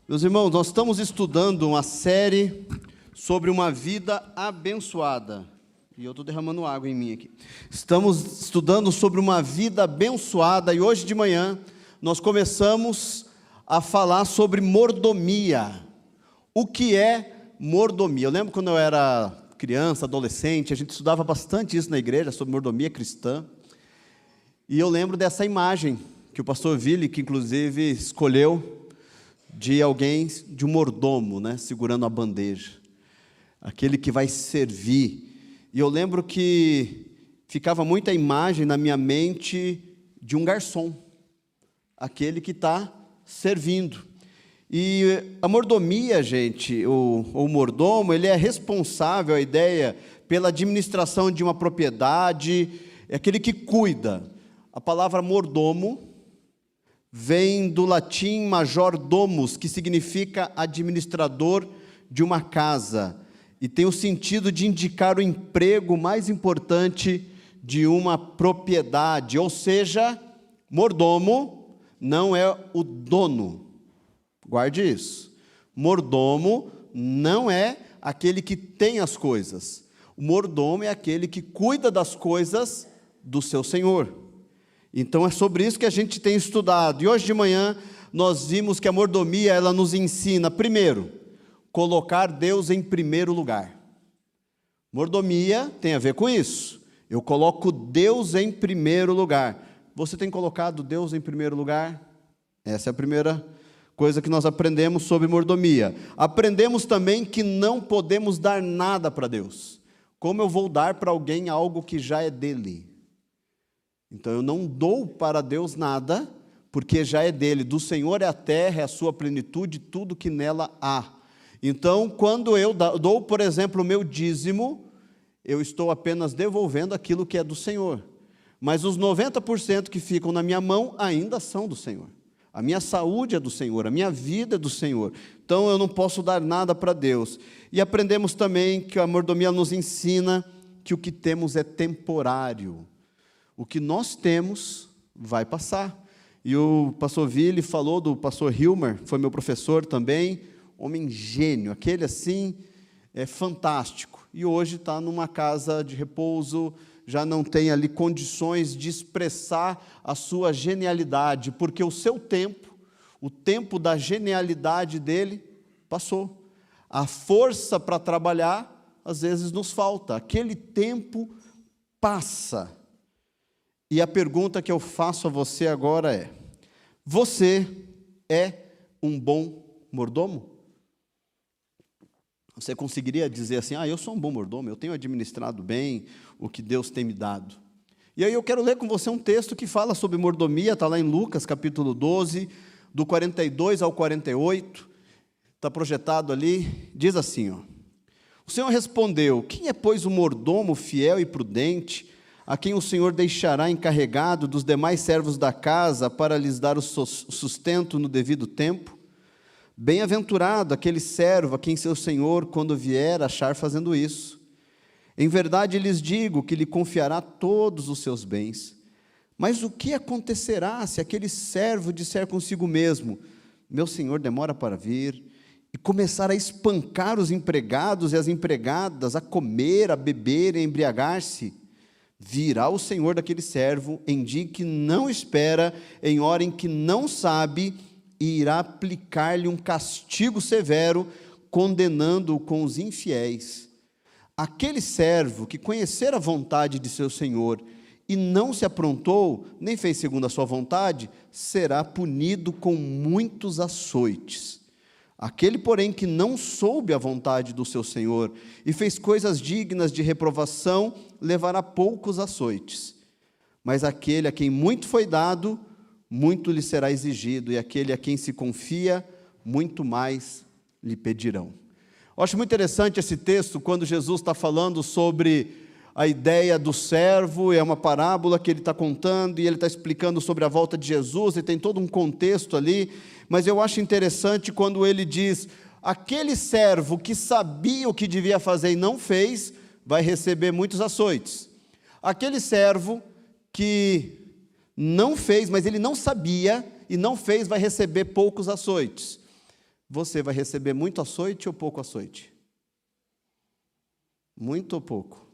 Meus irmãos, nós estamos estudando uma série sobre uma vida abençoada. E eu estou derramando água em mim aqui. Estamos estudando sobre uma vida abençoada e hoje de manhã nós começamos a falar sobre mordomia. O que é mordomia? Eu lembro quando eu era criança, adolescente, a gente estudava bastante isso na igreja, sobre mordomia cristã. E eu lembro dessa imagem que o pastor Vili, que inclusive escolheu, de alguém, de um mordomo, né, segurando a bandeja, aquele que vai servir. E eu lembro que ficava muita imagem na minha mente de um garçom, aquele que está servindo. E a mordomia, gente, o mordomo, ele é responsável, a ideia, pela administração de uma propriedade, é aquele que cuida. A palavra mordomo vem do latim major domus, que significa administrador de uma casa, e tem o sentido de indicar o emprego mais importante de uma propriedade, ou seja, mordomo não é o dono, guarde isso, mordomo não é aquele que tem as coisas, o mordomo é aquele que cuida das coisas do seu senhor. Então é sobre isso que a gente tem estudado. E hoje de manhã nós vimos que a mordomia, ela nos ensina, primeiro, colocar Deus em primeiro lugar. Mordomia tem a ver com isso. Eu coloco Deus em primeiro lugar. Você tem colocado Deus em primeiro lugar? Essa é a primeira coisa que nós aprendemos sobre mordomia. Aprendemos também que não podemos dar nada para Deus. Como eu vou dar para alguém algo que já é dele? Então eu não dou para Deus nada, porque já é dele. Do Senhor é a terra, é a sua plenitude, tudo que nela há. Então, quando eu dou, por exemplo, o meu dízimo, eu estou apenas devolvendo aquilo que é do Senhor. Mas os 90% que ficam na minha mão ainda são do Senhor. A minha saúde é do Senhor, a minha vida é do Senhor. Então eu não posso dar nada para Deus. E aprendemos também que a mordomia nos ensina que o que temos é temporário. O que nós temos vai passar. E o pastor Vili falou do pastor Hilmer, foi meu professor também, homem gênio, aquele assim, é fantástico. E hoje está numa casa de repouso, já não tem ali condições de expressar a sua genialidade, porque o seu tempo, o tempo da genialidade dele, passou. A força para trabalhar, às vezes nos falta, aquele tempo passa. E a pergunta que eu faço a você agora é: você é um bom mordomo? Você conseguiria dizer assim: eu sou um bom mordomo, eu tenho administrado bem o que Deus tem me dado? E aí eu quero ler com você um texto que fala sobre mordomia, está lá em Lucas capítulo 12, do 42 ao 48, está projetado ali, diz assim, o Senhor respondeu: quem é, pois, o mordomo fiel e prudente, a quem o Senhor deixará encarregado dos demais servos da casa para lhes dar o sustento no devido tempo? Bem-aventurado aquele servo a quem seu Senhor, quando vier, achar fazendo isso. Em verdade lhes digo que lhe confiará todos os seus bens. Mas o que acontecerá se aquele servo disser consigo mesmo: meu Senhor demora para vir, e começar a espancar os empregados e as empregadas, a comer, a beber e a embriagar-se? Virá o Senhor daquele servo em dia que não espera, em hora em que não sabe, e irá aplicar-lhe um castigo severo, condenando-o com os infiéis. Aquele servo que conhecer a vontade de seu Senhor e não se aprontou, nem fez segundo a sua vontade, será punido com muitos açoites. Aquele, porém, que não soube a vontade do seu Senhor e fez coisas dignas de reprovação, levará poucos açoites. Mas aquele a quem muito foi dado, muito lhe será exigido, e aquele a quem se confia, muito mais lhe pedirão. Eu acho muito interessante esse texto, quando Jesus está falando sobre a ideia do servo, é uma parábola que ele está contando, e ele está explicando sobre a volta de Jesus, e tem todo um contexto ali, mas eu acho interessante quando ele diz: aquele servo que sabia o que devia fazer e não fez, vai receber muitos açoites. Aquele servo que não fez, mas ele não sabia e não fez, vai receber poucos açoites. você vai receber muito açoite ou pouco açoite? Muito ou pouco?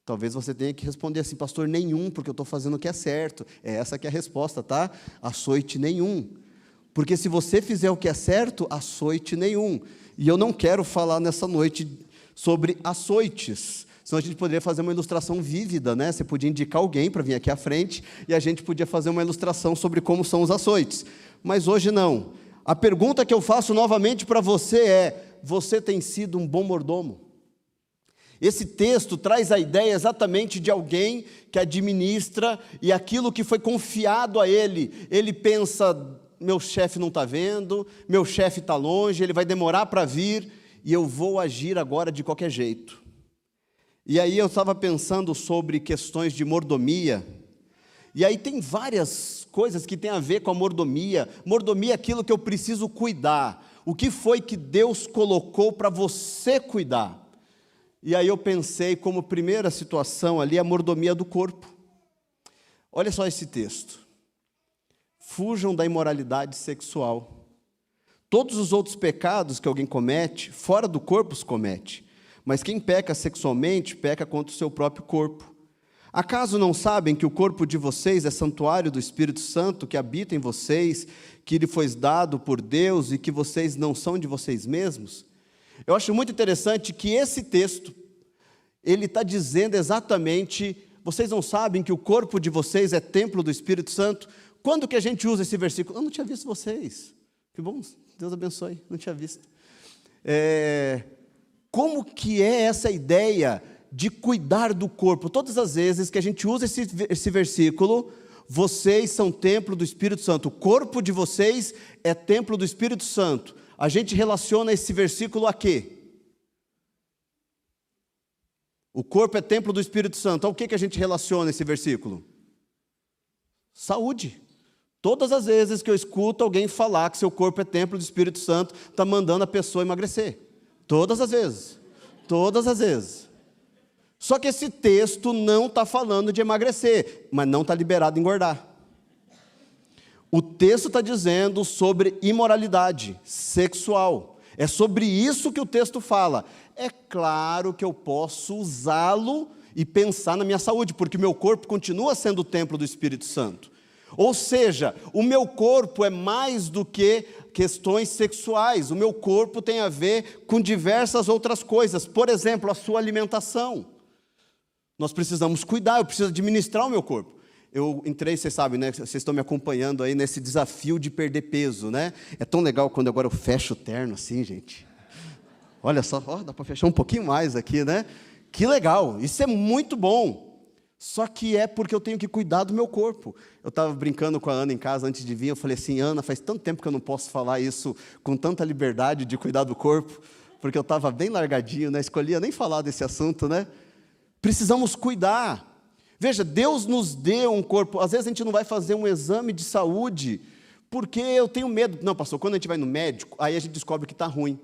Talvez você tenha que responder assim, pastor, nenhum, porque eu estou fazendo o que é certo. É essa que é a resposta, tá? Açoite nenhum. Porque se você fizer o que é certo, açoite nenhum. E eu não quero falar nessa noite sobre açoites, senão a gente poderia fazer uma ilustração vívida, né? Você podia indicar alguém para vir aqui à frente e a gente podia fazer uma ilustração sobre como são os açoites. Mas hoje não. A pergunta que eu faço novamente para você é: você tem sido um bom mordomo? Esse texto traz a ideia exatamente de alguém que administra e aquilo que foi confiado a ele. Ele pensa, meu chefe não está vendo, meu chefe está longe, ele vai demorar para vir e eu vou agir agora de qualquer jeito. E aí eu estava pensando sobre questões de mordomia, e aí tem várias coisas que têm a ver com a mordomia. Mordomia é aquilo que eu preciso cuidar. O que foi que Deus colocou para você cuidar? E aí eu pensei como primeira situação ali a mordomia do corpo. Olha só esse texto. Fujam da imoralidade sexual. Todos os outros pecados que alguém comete, fora do corpo os comete. Mas quem peca sexualmente, peca contra o seu próprio corpo. Acaso não sabem que o corpo de vocês é santuário do Espírito Santo que habita em vocês, que lhe foi dado por Deus e que vocês não são de vocês mesmos? Eu acho muito interessante que esse texto, ele está dizendo exatamente, vocês não sabem que o corpo de vocês é templo do Espírito Santo? Quando que a gente usa esse versículo? Eu não tinha visto vocês. Que bom, Deus abençoe, não tinha visto. Como que é essa ideia de cuidar do corpo? Todas as vezes que a gente usa esse versículo, vocês são templo do Espírito Santo, o corpo de vocês é templo do Espírito Santo. A gente relaciona esse versículo a quê? O corpo é templo do Espírito Santo. Ao que a gente relaciona esse versículo? Saúde. Todas as vezes que eu escuto alguém falar que seu corpo é templo do Espírito Santo, está mandando a pessoa emagrecer. Todas as vezes. Todas as vezes. Só que esse texto não está falando de emagrecer, mas não está liberado engordar. O texto está dizendo sobre imoralidade sexual. É sobre isso que o texto fala. É claro que eu posso usá-lo e pensar na minha saúde, porque o meu corpo continua sendo o templo do Espírito Santo. Ou seja, o meu corpo é mais do que questões sexuais. O meu corpo tem a ver com diversas outras coisas. Por exemplo, a sua alimentação. Nós precisamos cuidar, eu preciso administrar o meu corpo. Eu entrei, vocês sabem, né? Vocês estão me acompanhando aí nesse desafio de perder peso, né? É tão legal quando agora eu fecho o terno assim, gente. Olha só, dá para fechar um pouquinho mais aqui, né? Que legal, isso é muito bom. Só que é porque eu tenho que cuidar do meu corpo. Eu estava brincando com a Ana em casa antes de vir, eu falei assim, Ana, faz tanto tempo que eu não posso falar isso com tanta liberdade de cuidar do corpo, porque eu estava bem largadinho, né? Escolhia nem falar desse assunto, né? Precisamos cuidar. Veja, Deus nos deu um corpo. Às vezes a gente não vai fazer um exame de saúde, porque eu tenho medo. Não, pastor, quando a gente vai no médico, aí a gente descobre que está ruim.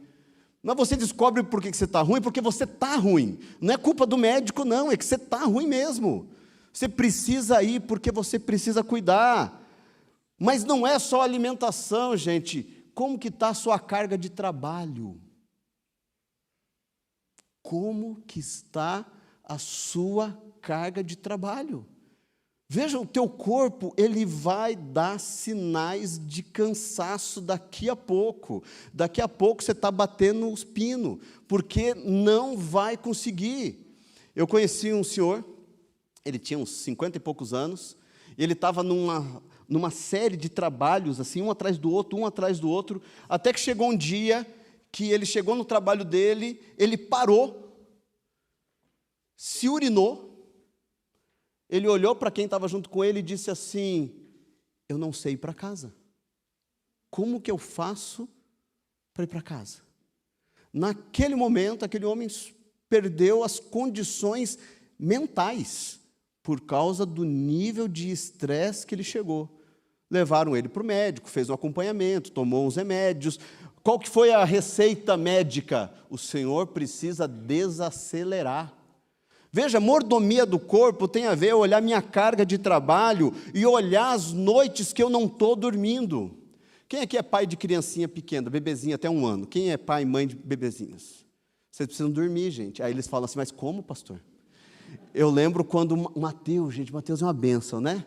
Mas você descobre por que você está ruim, porque você está ruim. Não é culpa do médico, não, é que você está ruim mesmo. Você precisa ir porque você precisa cuidar. Mas não é só alimentação, gente. Como que está a sua carga de trabalho? Como que está a sua carga de trabalho? Veja, o teu corpo, ele vai dar sinais de cansaço daqui a pouco. Daqui a pouco você está batendo os pinos, porque não vai conseguir. Eu conheci um senhor, ele tinha uns 50 e poucos anos, e ele estava numa série de trabalhos, assim, um atrás do outro, até que chegou um dia que ele chegou no trabalho dele, ele parou, se urinou, ele olhou para quem estava junto com ele e disse assim, eu não sei ir para casa. Como que eu faço para ir para casa? Naquele momento, aquele homem perdeu as condições mentais, por causa do nível de estresse que ele chegou. Levaram ele para o médico, fez um acompanhamento, tomou uns remédios. Qual que foi a receita médica? O senhor precisa desacelerar. Veja, mordomia do corpo tem a ver olhar minha carga de trabalho e olhar as noites que eu não estou dormindo. Quem aqui é pai de criancinha pequena, bebezinha até 1 ano? Quem é pai e mãe de bebezinhos? Vocês precisam dormir, gente. Aí eles falam assim, mas como, pastor? Eu lembro quando o Mateus, gente, Mateus é uma bênção, né?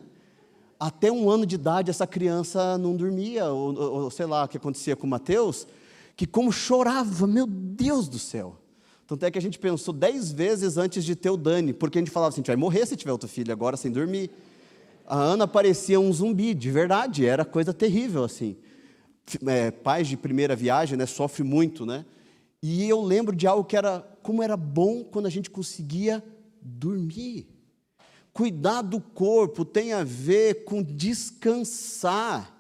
Até 1 ano de idade essa criança não dormia, ou sei lá o que acontecia com o Mateus, que como chorava, meu Deus do céu. Tanto é que a gente pensou 10 vezes antes de ter o Dani, porque a gente falava assim, a gente vai morrer se tiver outro filho agora sem dormir. A Ana parecia um zumbi, de verdade, era coisa terrível assim. Pais de primeira viagem, né, sofrem muito, né? E eu lembro de algo que era, como era bom quando a gente conseguia dormir. Cuidar do corpo tem a ver com descansar.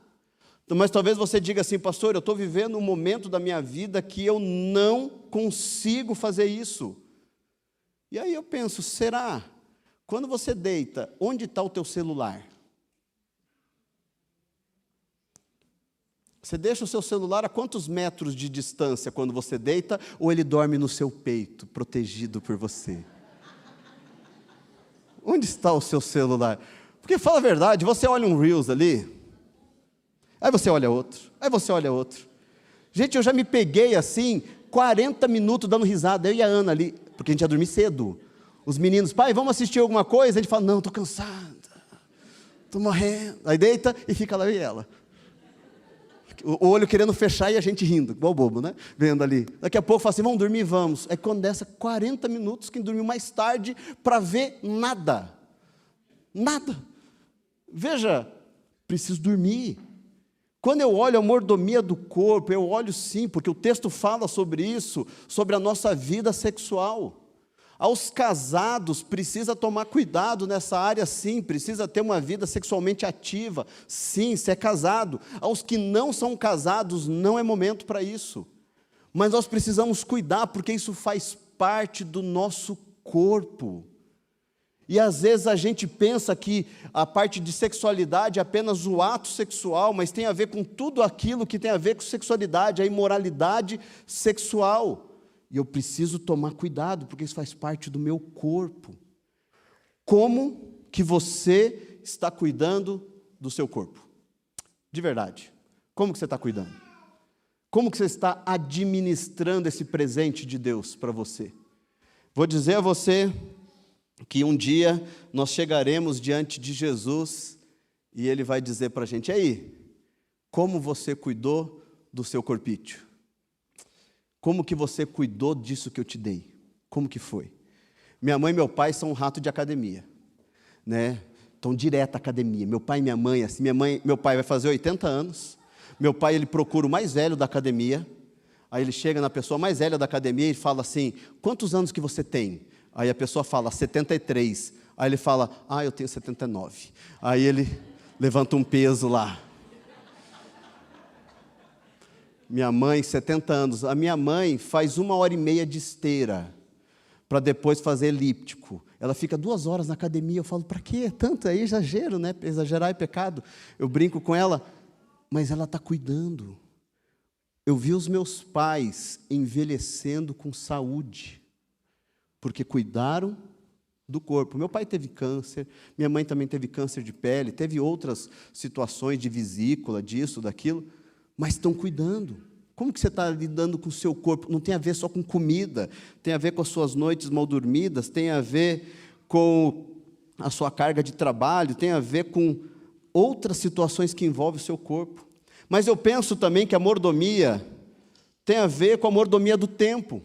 Mas talvez você diga assim, pastor, eu estou vivendo um momento da minha vida que eu não consigo fazer isso. E aí eu penso, será? Quando você deita, onde está o teu celular? Você deixa o seu celular a quantos metros de distância quando você deita, ou ele dorme no seu peito, protegido por você? Onde está o seu celular? Porque, fala a verdade, você olha um Reels ali, aí você olha outro, aí você olha outro. Gente, eu já me peguei assim, 40 minutos dando risada, eu e a Ana ali, porque a gente ia dormir cedo. Os meninos, pai, vamos assistir alguma coisa? A gente fala, não, estou cansada, estou morrendo. Aí deita e fica lá eu e ela. O olho querendo fechar e a gente rindo, igual bobo, né? Vendo ali. Daqui a pouco fala assim, vamos dormir, vamos. Aí quando dessa 40 minutos, quem dormiu mais tarde para ver nada. Nada. Veja, preciso dormir. Quando eu olho a mordomia do corpo, eu olho sim, porque o texto fala sobre isso, sobre a nossa vida sexual. Aos casados, precisa tomar cuidado nessa área, sim, precisa ter uma vida sexualmente ativa, sim, se é casado. Aos que não são casados, não é momento para isso. Mas nós precisamos cuidar, porque isso faz parte do nosso corpo. E às vezes a gente pensa que a parte de sexualidade é apenas o ato sexual, mas tem a ver com tudo aquilo que tem a ver com sexualidade, a imoralidade sexual. E eu preciso tomar cuidado, porque isso faz parte do meu corpo. Como que você está cuidando do seu corpo? De verdade. Como que você está cuidando? Como que você está administrando esse presente de Deus para você? Vou dizer a você que um dia nós chegaremos diante de Jesus e Ele vai dizer para a gente, e aí, como você cuidou do seu corpício? Como que você cuidou disso que eu te dei? Como que foi? Minha mãe e meu pai são um rato de academia, né? Estão direto à academia. Meu pai e minha mãe, assim, meu pai vai fazer 80 anos. Meu pai, ele procura o mais velho da academia. Aí ele chega na pessoa mais velha da academia e fala assim, quantos anos que você tem? Aí a pessoa fala, 73. Aí ele fala, eu tenho 79. Aí ele levanta um peso lá. Minha mãe, 70 anos. A minha mãe faz 1h30 de esteira, para depois fazer elíptico. Ela fica 2 horas na academia. Eu falo, para quê? Tanto é exagero, né? Exagerar é pecado. Eu brinco com ela, mas ela está cuidando. Eu vi os meus pais envelhecendo com saúde, porque cuidaram do corpo. Meu pai teve câncer, minha mãe também teve câncer de pele, teve outras situações de vesícula, disso, daquilo, mas estão cuidando. Como que você está lidando com o seu corpo? Não tem a ver só com comida, tem a ver com as suas noites mal dormidas, tem a ver com a sua carga de trabalho, tem a ver com outras situações que envolvem o seu corpo. Mas eu penso também que a mordomia tem a ver com a mordomia do tempo.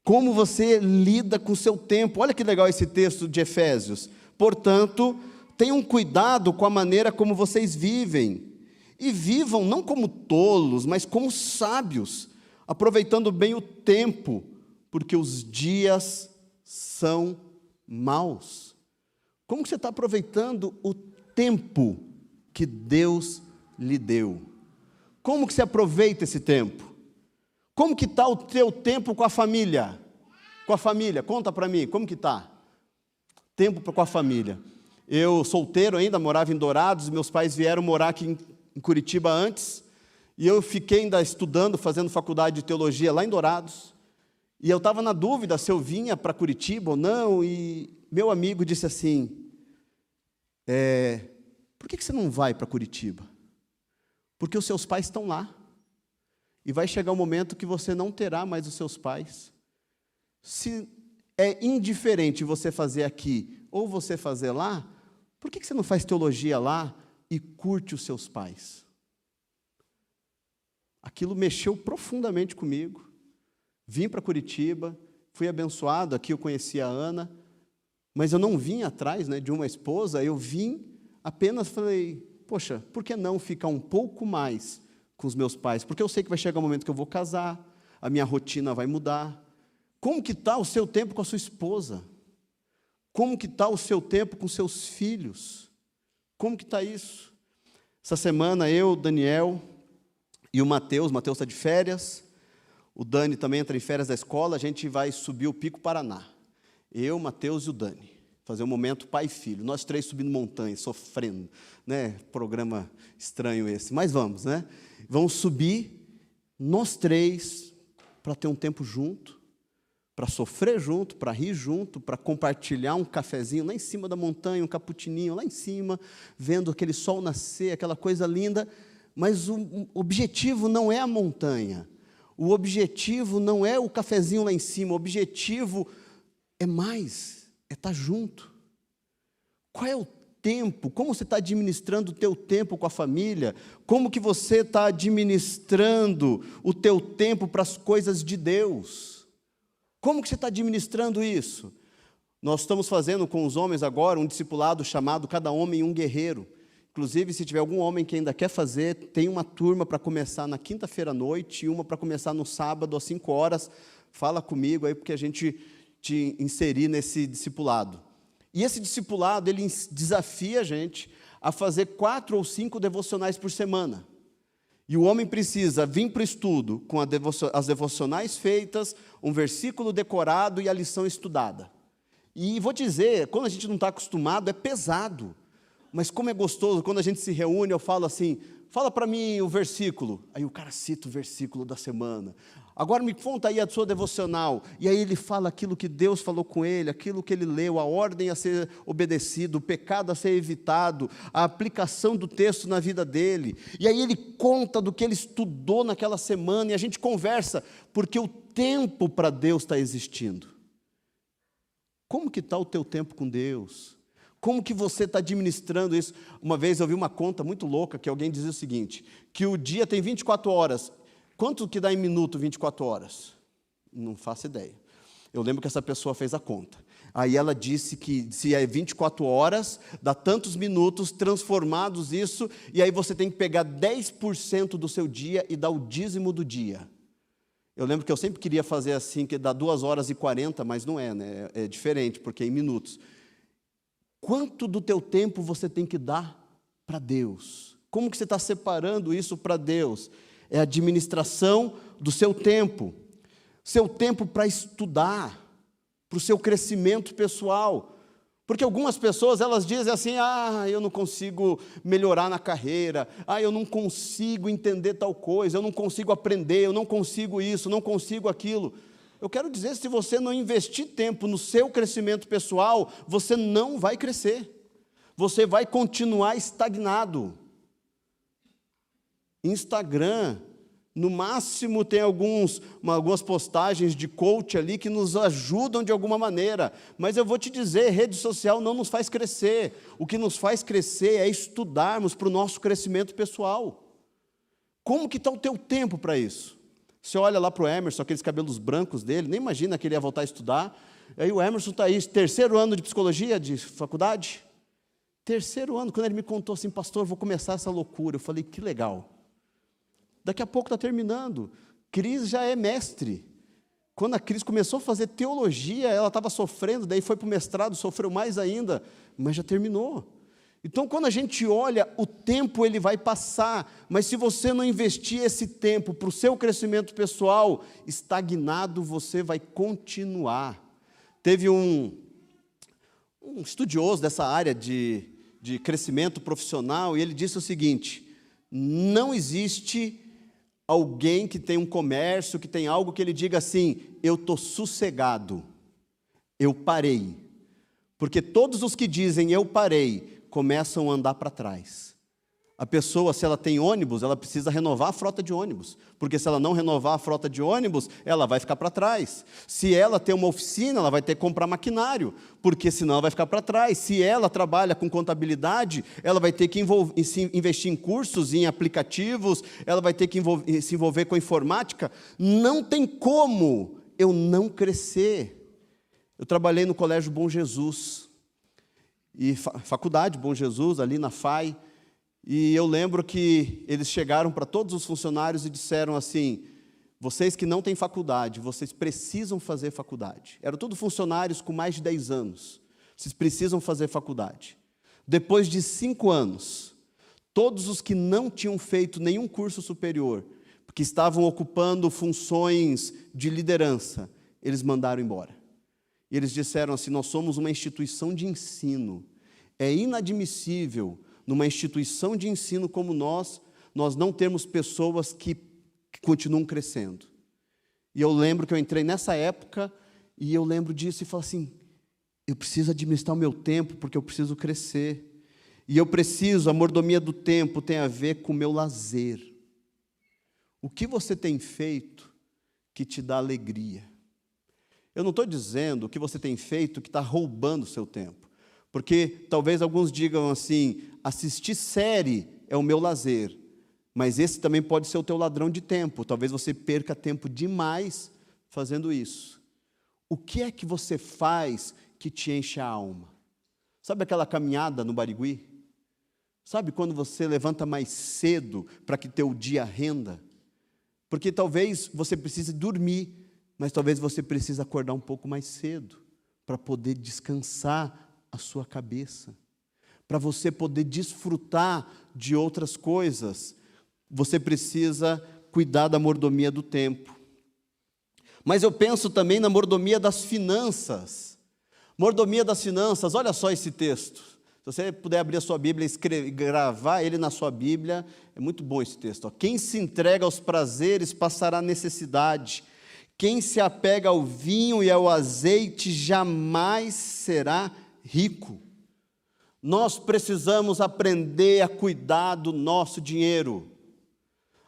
Como você lida com o seu tempo. Olha que legal esse texto de Efésios. Portanto, tenham cuidado com a maneira como vocês vivem. E vivam não como tolos, mas como sábios, aproveitando bem o tempo, porque os dias são maus. Como que você está aproveitando o tempo que Deus lhe deu? Como que você aproveita esse tempo? Como que está o teu tempo com a família? Com a família, conta para mim, como que está? Tempo com a família. Eu, solteiro ainda, morava em Dourados, meus pais vieram morar aqui em Curitiba antes, e eu fiquei ainda estudando, fazendo faculdade de teologia lá em Dourados, e eu estava na dúvida se eu vinha para Curitiba ou não, e meu amigo disse assim, por que você não vai para Curitiba? Porque os seus pais estão lá. E vai chegar um momento que você não terá mais os seus pais. Se é indiferente você fazer aqui ou você fazer lá, por que você não faz teologia lá e curte os seus pais? Aquilo mexeu profundamente comigo. Vim para Curitiba, fui abençoado, aqui eu conheci a Ana, mas eu não vim atrás, de uma esposa, eu vim apenas, falei, poxa, por que não ficar um pouco mais com os meus pais? Porque eu sei que vai chegar um momento que eu vou casar, a minha rotina vai mudar. Como que está o seu tempo com a sua esposa? Como que está o seu tempo com seus filhos? Como que está isso? Essa semana eu, Daniel e o Mateus está de férias, o Dani também entra em férias da escola, a gente vai subir o Pico Paraná. Eu, Mateus e o Dani, fazer um momento pai e filho, nós 3 subindo montanha, sofrendo, programa estranho esse, mas vamos, vamos subir, nós 3, para ter um tempo junto, para sofrer junto, para rir junto, para compartilhar um cafezinho lá em cima da montanha, um caputininho lá em cima, vendo aquele sol nascer, aquela coisa linda, mas o objetivo não é a montanha, o objetivo não é o cafezinho lá em cima, o objetivo é mais, é estar junto. Qual é o tempo? Como você está administrando o teu tempo com a família? Como que você está administrando o teu tempo para as coisas de Deus? Como que você está administrando isso? Nós estamos fazendo com os homens agora um discipulado chamado Cada Homem um Guerreiro. Inclusive, se tiver algum homem que ainda quer fazer, tem uma turma para começar na quinta-feira à noite e uma para começar no sábado às 5 horas. Fala comigo aí, porque a gente te inserir nesse discipulado. E esse discipulado, ele desafia a gente a fazer 4 ou 5 devocionais por semana. E o homem precisa vir para o estudo com as devocionais feitas, um versículo decorado e a lição estudada. E vou dizer, quando a gente não está acostumado, é pesado. Mas como é gostoso, quando a gente se reúne, eu falo assim, fala para mim o versículo. Aí o cara cita o versículo da semana. Agora me conta aí a sua devocional. E aí ele fala aquilo que Deus falou com ele, aquilo que ele leu, a ordem a ser obedecido, o pecado a ser evitado, a aplicação do texto na vida dele. E aí ele conta do que ele estudou naquela semana e a gente conversa, porque o tempo para Deus está existindo. Como que está o teu tempo com Deus? Como que você está administrando isso? Uma vez eu vi uma conta muito louca, que alguém dizia o seguinte, que o dia tem 24 horas. Quanto que dá em minuto 24 horas? Não faço ideia. Eu lembro que essa pessoa fez a conta. Aí ela disse que se é 24 horas, dá tantos minutos transformados isso, e aí você tem que pegar 10% do seu dia e dar o dízimo do dia. Eu lembro que eu sempre queria fazer assim, que dá 2 horas e 40, mas não é, É diferente, porque é em minutos. Quanto do teu tempo você tem que dar para Deus? Como que você está separando isso para Deus? É a administração do seu tempo para estudar, para o seu crescimento pessoal. Porque algumas pessoas, elas dizem assim, eu não consigo melhorar na carreira, eu não consigo entender tal coisa, eu não consigo aprender, eu não consigo isso, não consigo aquilo. Eu quero dizer, se você não investir tempo no seu crescimento pessoal, você não vai crescer. Você vai continuar estagnado. Instagram, no máximo tem algumas postagens de coach ali que nos ajudam de alguma maneira. Mas eu vou te dizer, rede social não nos faz crescer. O que nos faz crescer é estudarmos para o nosso crescimento pessoal. Como que está o teu tempo para isso? Você olha lá para o Emerson, aqueles cabelos brancos dele, nem imagina que ele ia voltar a estudar. Aí o Emerson está aí, 3º ano de psicologia, de faculdade. 3º ano, quando ele me contou assim, pastor, eu vou começar essa loucura. Eu falei, que legal. Daqui a pouco está terminando. Cris já é mestre. Quando a Cris começou a fazer teologia, ela estava sofrendo, daí foi para o mestrado, sofreu mais ainda, mas já terminou. Então, quando a gente olha, o tempo ele vai passar, mas se você não investir esse tempo para o seu crescimento pessoal, estagnado você vai continuar. Teve um estudioso dessa área de crescimento profissional, e ele disse o seguinte, não existe alguém que tem um comércio, que tem algo que ele diga assim, eu estou sossegado, eu parei. Porque todos os que dizem eu parei, começam a andar para trás. A pessoa, se ela tem ônibus, ela precisa renovar a frota de ônibus, porque se ela não renovar a frota de ônibus, ela vai ficar para trás. Se ela tem uma oficina, ela vai ter que comprar maquinário, porque senão ela vai ficar para trás. Se ela trabalha com contabilidade, ela vai ter que investir em cursos, em aplicativos, ela vai ter que se envolver com informática. Não tem como eu não crescer. Eu trabalhei no Colégio Bom Jesus, e Faculdade Bom Jesus, ali na FAI, e eu lembro que eles chegaram para todos os funcionários e disseram assim: vocês que não têm faculdade, vocês precisam fazer faculdade. Eram todos funcionários com mais de 10 anos. Vocês precisam fazer faculdade. Depois de 5 anos, todos os que não tinham feito nenhum curso superior, que estavam ocupando funções de liderança, eles mandaram embora. E eles disseram assim: nós somos uma instituição de ensino. É inadmissível numa instituição de ensino como nós não termos pessoas que continuam crescendo. E eu lembro que eu entrei nessa época, e eu lembro disso e falo assim: eu preciso administrar o meu tempo, porque eu preciso crescer. E eu preciso, a mordomia do tempo tem a ver com o meu lazer. O que você tem feito que te dá alegria? Eu não estou dizendo o que você tem feito que está roubando o seu tempo. Porque talvez alguns digam assim: assistir série é o meu lazer, mas esse também pode ser o teu ladrão de tempo. Talvez você perca tempo demais fazendo isso. O que é que você faz que te enche a alma? Sabe aquela caminhada no Barigui? Sabe quando você levanta mais cedo para que teu dia renda? Porque talvez você precise dormir, mas talvez você precise acordar um pouco mais cedo para poder descansar a sua cabeça, para você poder desfrutar de outras coisas. Você precisa cuidar da mordomia do tempo. Mas eu penso também na mordomia das finanças. Mordomia das finanças, olha só esse texto. Se você puder abrir a sua Bíblia e gravar ele na sua Bíblia, é muito bom esse texto. Quem se entrega aos prazeres passará necessidade. Quem se apega ao vinho e ao azeite jamais será rico. Nós precisamos aprender a cuidar do nosso dinheiro.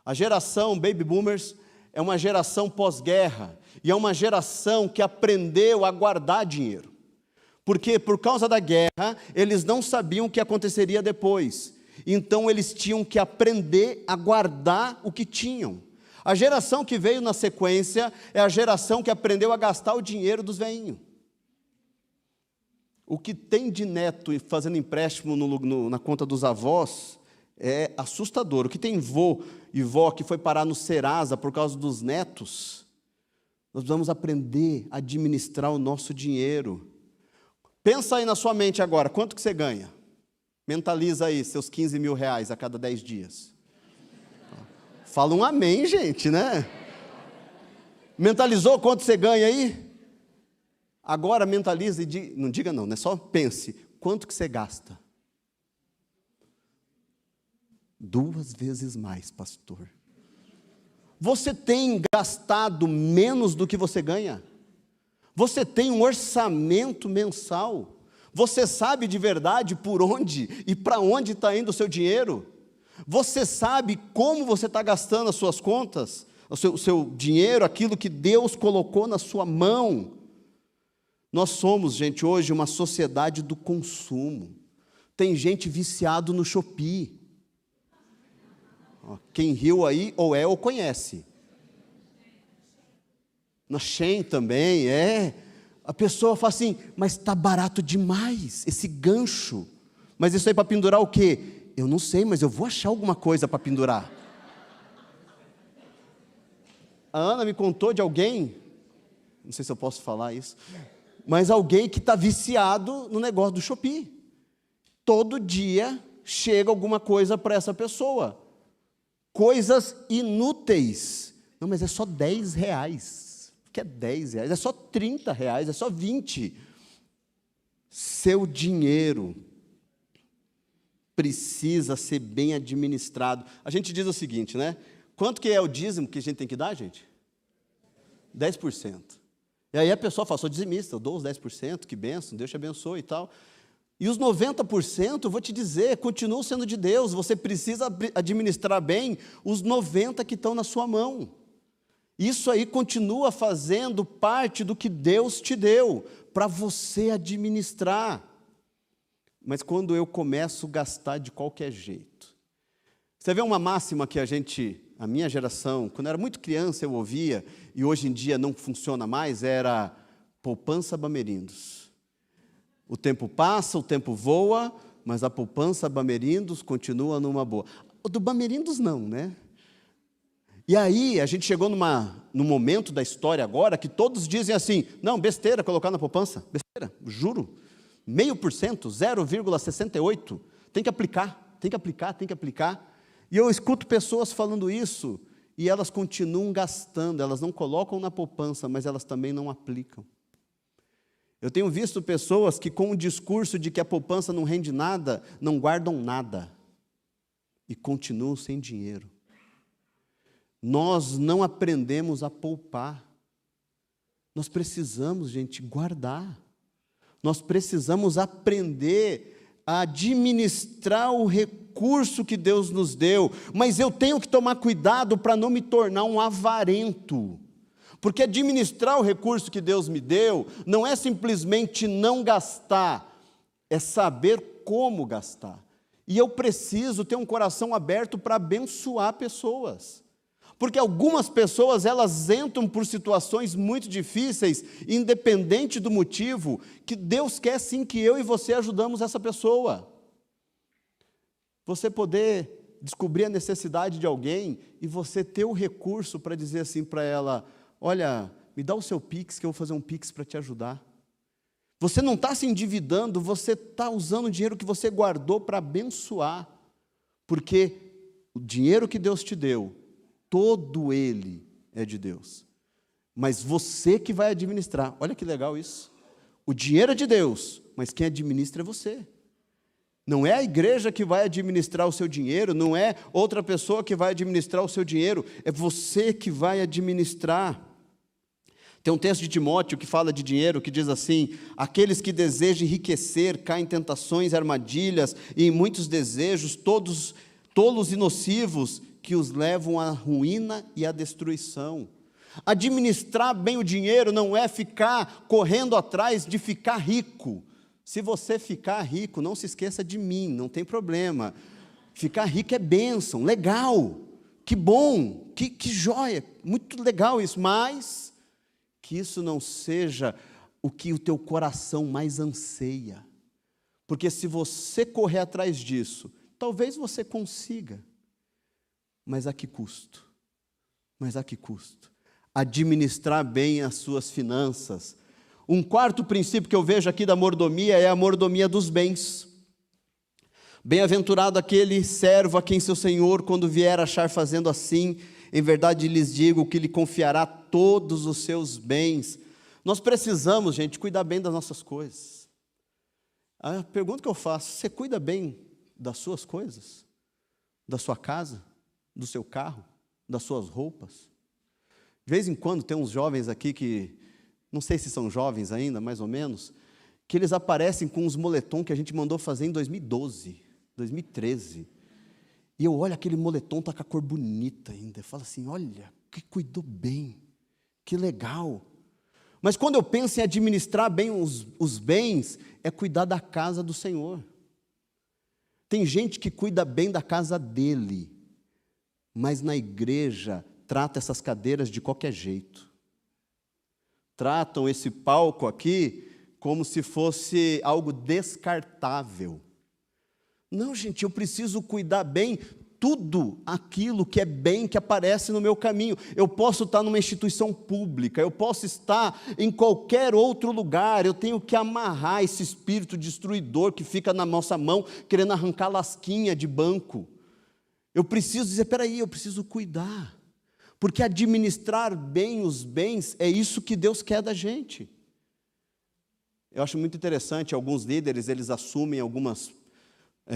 A geração Baby Boomers é uma geração pós-guerra, e é uma geração que aprendeu a guardar dinheiro. Porque por causa da guerra, eles não sabiam o que aconteceria depois. Então eles tinham que aprender a guardar o que tinham. A geração que veio na sequência é a geração que aprendeu a gastar o dinheiro dos velhinhos. O que tem de neto fazendo empréstimo na conta dos avós é assustador. O que tem vô e vó que foi parar no Serasa por causa dos netos. Nós precisamos aprender a administrar o nosso dinheiro. Pensa aí na sua mente agora, quanto que você ganha? Mentaliza aí seus 15 mil reais a cada 10 dias. Fala um amém, gente, né? Mentalizou quanto você ganha aí? Agora mentalize e não diga não, né? Só pense, quanto que você gasta? 2 vezes mais, pastor. Você tem gastado menos do que você ganha? Você tem um orçamento mensal? Você sabe de verdade por onde e para onde está indo o seu dinheiro? Você sabe como você está gastando as suas contas? O seu dinheiro, aquilo que Deus colocou na sua mão? Nós somos, gente, hoje uma sociedade do consumo. Tem gente viciado no Shopee. Quem riu aí, ou é ou conhece. Na Shein também, A pessoa fala assim, mas está barato demais, esse gancho. Mas isso aí para pendurar o quê? Eu não sei, mas eu vou achar alguma coisa para pendurar. A Ana me contou de alguém, não sei se eu posso falar isso, mas alguém que está viciado no negócio do Shopee. Todo dia chega alguma coisa para essa pessoa. Coisas inúteis. Não, mas é só 10 reais. Que é 10 reais? É só 30 reais, é só 20. Seu dinheiro precisa ser bem administrado. A gente diz o seguinte, né? Quanto que é o dízimo que a gente tem que dar, gente? 10%. E aí a pessoa fala, sou dizimista, eu dou os 10%, que bênção, Deus te abençoe e tal. E os 90%, eu vou te dizer, continuam sendo de Deus. Você precisa administrar bem os 90% que estão na sua mão. Isso aí continua fazendo parte do que Deus te deu, para você administrar. Mas quando eu começo a gastar de qualquer jeito. Você vê uma máxima que a minha geração, quando eu era muito criança eu ouvia, e hoje em dia não funciona mais, era poupança Bamerindos. O tempo passa, o tempo voa, mas a poupança Bamerindos continua numa boa. O do Bamerindos não, né? E aí a gente chegou num momento da história agora que todos dizem assim, não, besteira colocar na poupança, besteira, juro, 0,5%, 0,68%, tem que aplicar, tem que aplicar, tem que aplicar. E eu escuto pessoas falando isso, e elas continuam gastando, elas não colocam na poupança, mas elas também não aplicam. Eu tenho visto pessoas que com o discurso de que a poupança não rende nada, não guardam nada, e continuam sem dinheiro. Nós não aprendemos a poupar. Nós precisamos, gente, guardar. Nós precisamos aprender a administrar o recurso que Deus nos deu. Mas eu tenho que tomar cuidado para não me tornar um avarento. Porque administrar o recurso que Deus me deu não é simplesmente não gastar, é saber como gastar. E eu preciso ter um coração aberto para abençoar pessoas. Porque algumas pessoas, elas entram por situações muito difíceis, independente do motivo, que Deus quer sim que eu e você ajudamos essa pessoa. Você poder descobrir a necessidade de alguém e você ter o recurso para dizer assim para ela, olha, me dá o seu Pix que eu vou fazer um Pix para te ajudar. Você não está se endividando, você está usando o dinheiro que você guardou para abençoar. Porque o dinheiro que Deus te deu, todo ele é de Deus. Mas você que vai administrar. Olha que legal isso. O dinheiro é de Deus, mas quem administra é você. Não é a igreja que vai administrar o seu dinheiro, não é outra pessoa que vai administrar o seu dinheiro, é você que vai administrar. Tem um texto de Timóteo que fala de dinheiro, que diz assim, aqueles que desejam enriquecer caem em tentações, armadilhas e em muitos desejos, todos tolos e nocivos, que os levam à ruína e à destruição. Administrar bem o dinheiro não é ficar correndo atrás de ficar rico. Se você ficar rico, não se esqueça de mim, não tem problema. Ficar rico é bênção, legal, que bom, que joia, muito legal isso, mas que isso não seja o que o teu coração mais anseia. Porque se você correr atrás disso, talvez você consiga, mas a que custo? Mas a que custo? Administrar bem as suas finanças. Um quarto princípio que eu vejo aqui da mordomia é a mordomia dos bens. Bem-aventurado aquele servo a quem seu senhor, quando vier achar fazendo assim, em verdade lhes digo que lhe confiará todos os seus bens. Nós precisamos, gente, cuidar bem das nossas coisas. A pergunta que eu faço, você cuida bem das suas coisas? Da sua casa? Do seu carro? Das suas roupas? De vez em quando tem uns jovens aqui que, não sei se são jovens ainda, mais ou menos, que eles aparecem com uns moletom que a gente mandou fazer em 2012, 2013. E eu olho aquele moletom, está com a cor bonita ainda. Eu falo assim, olha, que cuidou bem, que legal. Mas quando eu penso em administrar bem os bens, é cuidar da casa do Senhor. Tem gente que cuida bem da casa dele, mas na igreja trata essas cadeiras de qualquer jeito. Tratam esse palco aqui como se fosse algo descartável. Não, gente, eu preciso cuidar bem tudo aquilo que é bem que aparece no meu caminho. Eu posso estar numa instituição pública, eu posso estar em qualquer outro lugar, eu tenho que amarrar esse espírito destruidor que fica na nossa mão, querendo arrancar lasquinha de banco. Eu preciso dizer, peraí, eu preciso cuidar. Porque administrar bem os bens é isso que Deus quer da gente. Eu acho muito interessante, alguns líderes, eles assumem algumas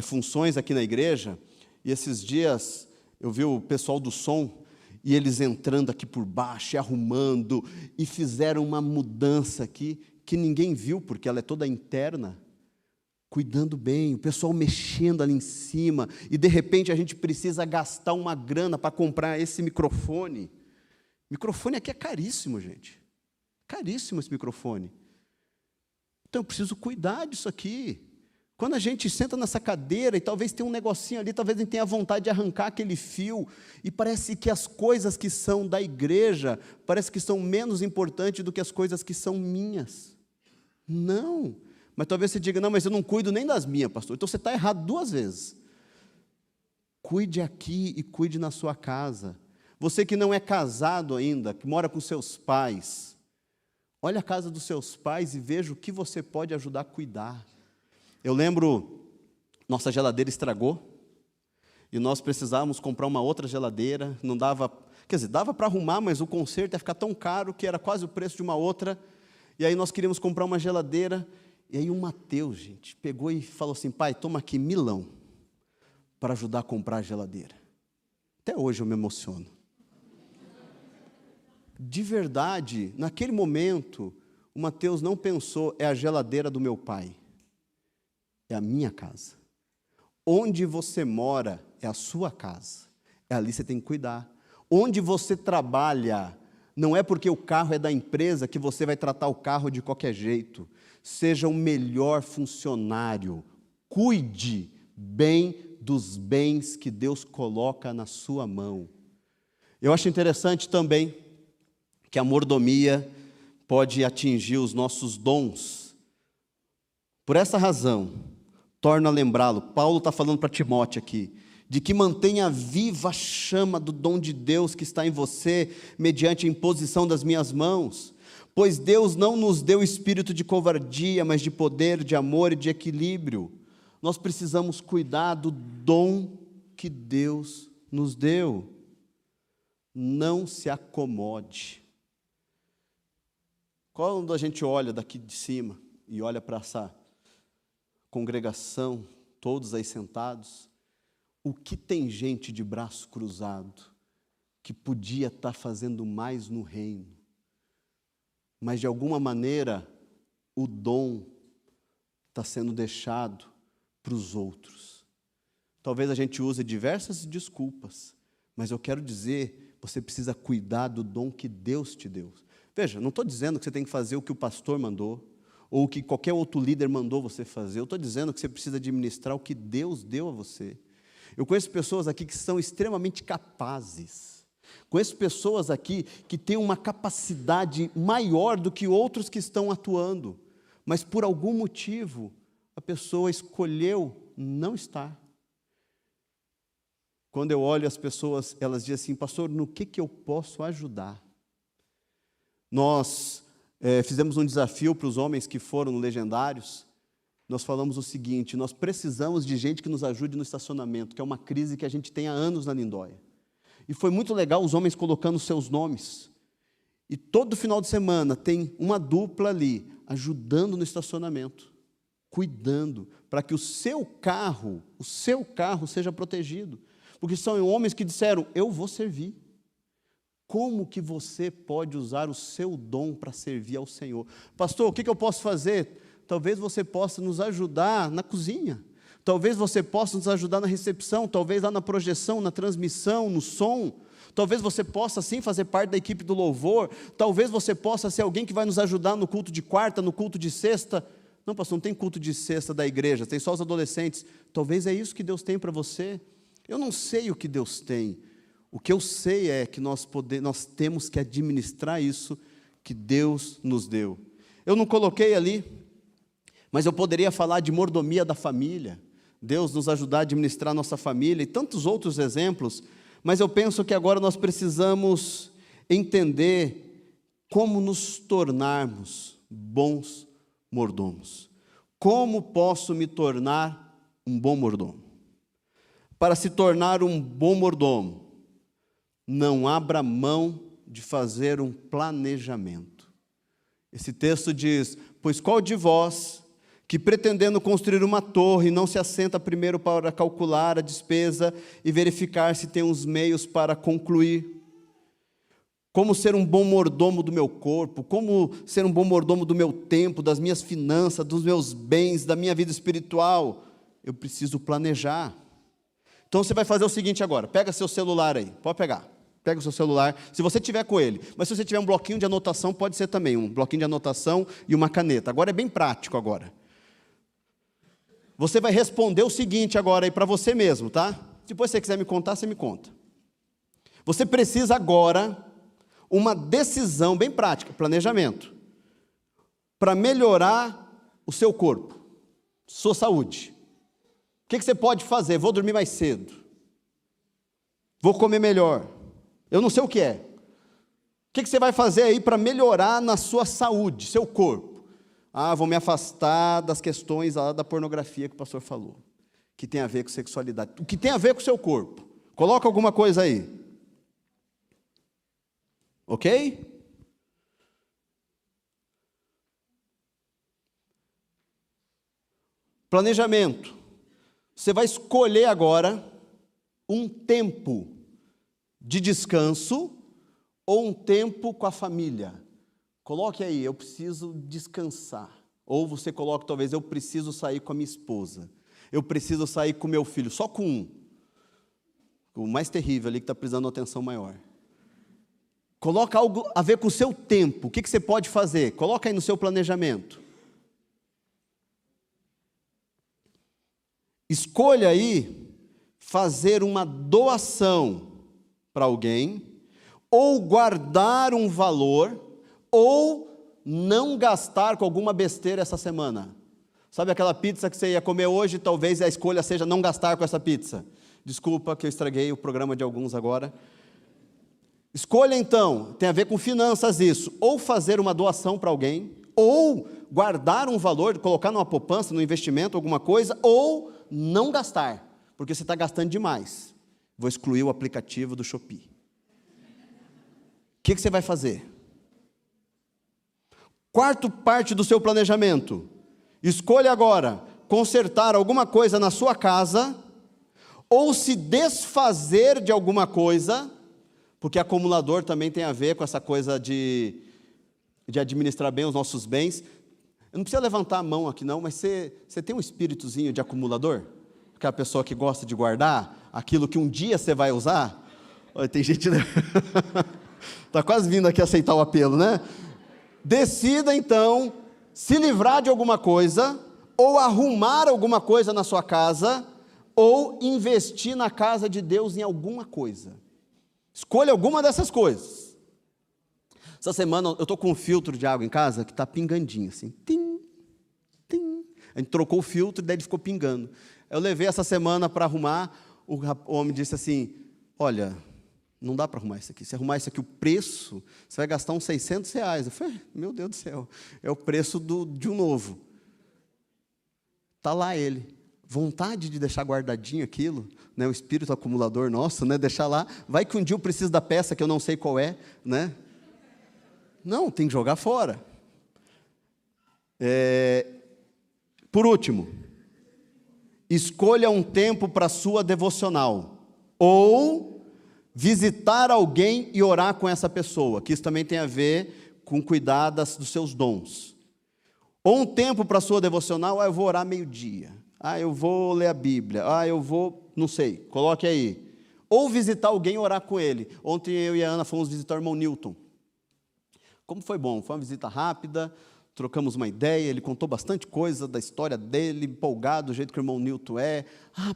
funções aqui na igreja, e esses dias eu vi o pessoal do som, e eles entrando aqui por baixo, e arrumando, e fizeram uma mudança aqui, que ninguém viu, porque ela é toda interna. cuidando bem, o pessoal mexendo ali em cima, e de repente a gente precisa gastar uma grana para comprar esse microfone. O microfone aqui é caríssimo, gente. Caríssimo esse microfone. Então eu preciso cuidar disso aqui. Quando a gente senta nessa cadeira e talvez tenha um negocinho ali, talvez a gente tenha vontade de arrancar aquele fio, e parece que as coisas que são da igreja, parece que são menos importantes do que as coisas que são minhas. Não. Mas talvez você diga, não, mas eu não cuido nem das minhas, pastor. Então você está errado 2 vezes. Cuide aqui e cuide na sua casa. Você que não é casado ainda, que mora com seus pais, olha a casa dos seus pais e veja o que você pode ajudar a cuidar. Eu lembro, nossa geladeira estragou, e nós precisávamos comprar uma outra geladeira, não dava, quer dizer, dava para arrumar, mas o conserto ia ficar tão caro que era quase o preço de uma outra, e aí nós queríamos comprar uma geladeira, e aí o Mateus, gente, pegou e falou assim, pai, toma aqui milão, para ajudar a comprar a geladeira. Até hoje eu me emociono. De verdade, naquele momento, o Mateus não pensou, é a geladeira do meu pai. É a minha casa. Onde você mora é a sua casa. É ali que você tem que cuidar. Onde você trabalha, não é porque o carro é da empresa que você vai tratar o carro de qualquer jeito. Seja o melhor funcionário. Cuide bem dos bens que Deus coloca na sua mão. Eu acho interessante também que a mordomia pode atingir os nossos dons. Por essa razão, torna a lembrá-lo, Paulo está falando para Timóteo aqui, de que mantenha viva a chama do dom de Deus que está em você, mediante a imposição das minhas mãos, pois Deus não nos deu espírito de covardia, mas de poder, de amor e de equilíbrio. Nós precisamos cuidar do dom que Deus nos deu. Não se acomode. Quando a gente olha daqui de cima e olha para essa congregação, todos aí sentados, o que tem gente de braço cruzado que podia estar fazendo mais no reino, mas de alguma maneira o dom está sendo deixado para os outros. Talvez a gente use diversas desculpas, mas eu quero dizer, você precisa cuidar do dom que Deus te deu. Veja, não estou dizendo que você tem que fazer o que o pastor mandou, ou o que qualquer outro líder mandou você fazer. Eu estou dizendo que você precisa administrar o que Deus deu a você. Eu conheço pessoas aqui que são extremamente capazes. Conheço pessoas aqui que têm uma capacidade maior do que outros que estão atuando. Mas por algum motivo, a pessoa escolheu não estar. Quando eu olho as pessoas, elas dizem assim, pastor, no que eu posso ajudar? Nós fizemos um desafio para os homens que foram no Legendários. Nós falamos o seguinte, nós precisamos de gente que nos ajude no estacionamento, que é uma crise que a gente tem há anos na Lindóia. E foi muito legal os homens colocando seus nomes. E todo final de semana tem uma dupla ali, ajudando no estacionamento, cuidando, para que o seu carro seja protegido. Porque são homens que disseram, eu vou servir. Como que você pode usar o seu dom para servir ao Senhor? Pastor, o que eu posso fazer? Talvez você possa nos ajudar na cozinha. Talvez você possa nos ajudar na recepção. Talvez lá na projeção, na transmissão, no som. Talvez você possa sim fazer parte da equipe do louvor. Talvez você possa ser alguém que vai nos ajudar no culto de quarta, no culto de sexta. Não, pastor, não tem culto de sexta da igreja, tem só os adolescentes. Talvez é isso que Deus tem para você. Eu não sei o que Deus tem. O que eu sei é que nós temos que administrar isso que Deus nos deu. Eu não coloquei ali, mas eu poderia falar de mordomia da família. Deus nos ajudar a administrar a nossa família e tantos outros exemplos. Mas eu penso que agora nós precisamos entender como nos tornarmos bons mordomos. Como posso me tornar um bom mordomo? Para se tornar um bom mordomo, não abra mão de fazer um planejamento. Esse texto diz, pois qual de vós, que pretendendo construir uma torre, não se assenta primeiro para calcular a despesa e verificar se tem os meios para concluir? como ser um bom mordomo do meu corpo, como ser um bom mordomo do meu tempo, das minhas finanças, dos meus bens, da minha vida espiritual. Eu preciso planejar. Então você vai fazer o seguinte agora, pega seu celular aí, pode pegar. Pega o seu celular, se você tiver com ele. Mas se você tiver um bloquinho de anotação, pode ser também, um bloquinho de anotação e uma caneta. Agora é bem prático agora. Você vai responder o seguinte agora aí para você mesmo, tá? Depois se você quiser me contar, você me conta. Você precisa agora uma decisão bem prática, planejamento, para melhorar o seu corpo, sua saúde. O que você pode fazer? Vou dormir mais cedo. Vou comer melhor. Eu não sei o que é. O que você vai fazer aí para melhorar na sua saúde, seu corpo? Vou me afastar das questões lá da pornografia que o pastor falou, que tem a ver com sexualidade. O que tem a ver com o seu corpo? Coloca alguma coisa aí. Ok? Planejamento. Você vai escolher agora um tempo de descanso ou um tempo com a família. Coloque aí, eu preciso descansar. Ou você coloca talvez, eu preciso sair com a minha esposa. Eu preciso sair com o meu filho, só com um. O mais terrível ali que está precisando de uma atenção maior. Coloca algo a ver com o seu tempo. O que você pode fazer? Coloca aí no seu planejamento. Escolha aí fazer uma doação para alguém, ou guardar um valor, ou não gastar com alguma besteira essa semana. Sabe aquela pizza que você ia comer hoje, talvez a escolha seja não gastar com essa pizza. Desculpa que eu estraguei o programa de alguns agora. Escolha então, tem a ver com finanças isso, ou fazer uma doação para alguém, ou guardar um valor, colocar numa poupança, num investimento, alguma coisa, ou não gastar, porque você está gastando demais. Vou excluir o aplicativo do Shopee. O que você vai fazer? Quarta parte do seu planejamento. Escolha agora consertar alguma coisa na sua casa, ou se desfazer de alguma coisa, porque acumulador também tem a ver com essa coisa de administrar bem os nossos bens. Eu não precisa levantar a mão aqui não, mas você tem um espíritozinho de acumulador? Aquela pessoa que gosta de guardar aquilo que um dia você vai usar? Olha, tem gente... Está quase vindo aqui aceitar o apelo, né? Decida então se livrar de alguma coisa, ou arrumar alguma coisa na sua casa, ou investir na casa de Deus em alguma coisa. Escolha alguma dessas coisas. Essa semana eu estou com um filtro de água em casa que está pingandinho, assim. Tim, tim. A gente trocou o filtro e daí ele ficou pingando. Eu levei essa semana para arrumar, o homem disse assim, olha, não dá para arrumar isso aqui. Se arrumar isso aqui, o preço, você vai gastar uns R$600. Eu falei, meu Deus do céu, é o preço de um novo. Está lá ele. Vontade de deixar guardadinho aquilo, né, o espírito acumulador nosso, né, deixar lá. Vai que um dia eu preciso da peça que eu não sei qual é, né? Não, tem que jogar fora. Por último, escolha um tempo para sua devocional, ou visitar alguém e orar com essa pessoa, que isso também tem a ver com cuidar dos seus dons. Ou um tempo para sua devocional, eu vou orar meio-dia, eu vou ler a Bíblia, eu vou, não sei, coloque aí. Ou visitar alguém e orar com ele. Ontem eu e a Ana fomos visitar o irmão Newton. Como foi bom, foi uma visita rápida, trocamos uma ideia, ele contou bastante coisa da história dele, empolgado do jeito que o irmão Newton é.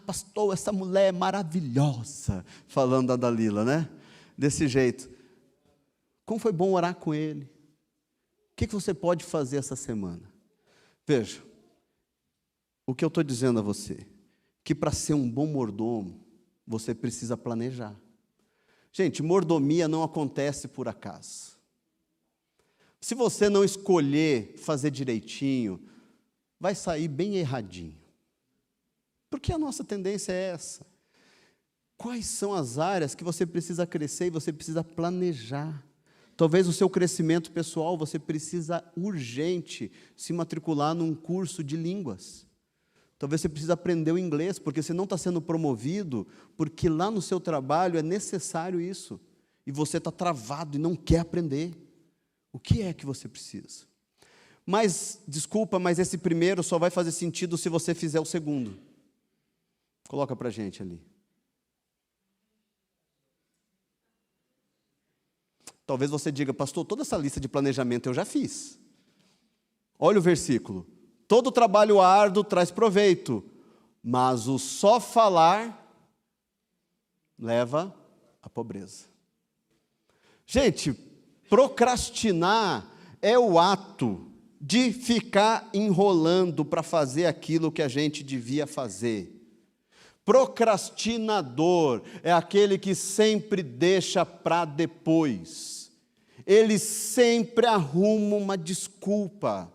Pastor, essa mulher é maravilhosa, falando da Dalila, né? Desse jeito. Como foi bom orar com ele. O que você pode fazer essa semana? Veja, o que eu estou dizendo a você, que para ser um bom mordomo, você precisa planejar. Gente, mordomia não acontece por acaso. Se você não escolher fazer direitinho, vai sair bem erradinho. Porque a nossa tendência é essa. Quais são as áreas que você precisa crescer e você precisa planejar? Talvez o seu crescimento pessoal, você precisa urgente se matricular num curso de línguas. Talvez você precise aprender o inglês, porque você não está sendo promovido, porque lá no seu trabalho é necessário isso. e você está travado e não quer aprender. O que é que você precisa? Mas, desculpa, mas esse primeiro só vai fazer sentido se você fizer o segundo. Coloca para a gente ali. Talvez você diga, pastor, toda essa lista de planejamento eu já fiz. Olha o versículo. Todo trabalho árduo traz proveito, mas o só falar leva à pobreza. Gente, procrastinar é o ato de ficar enrolando para fazer aquilo que a gente devia fazer. Procrastinador é aquele que sempre deixa para depois. Ele sempre arruma uma desculpa.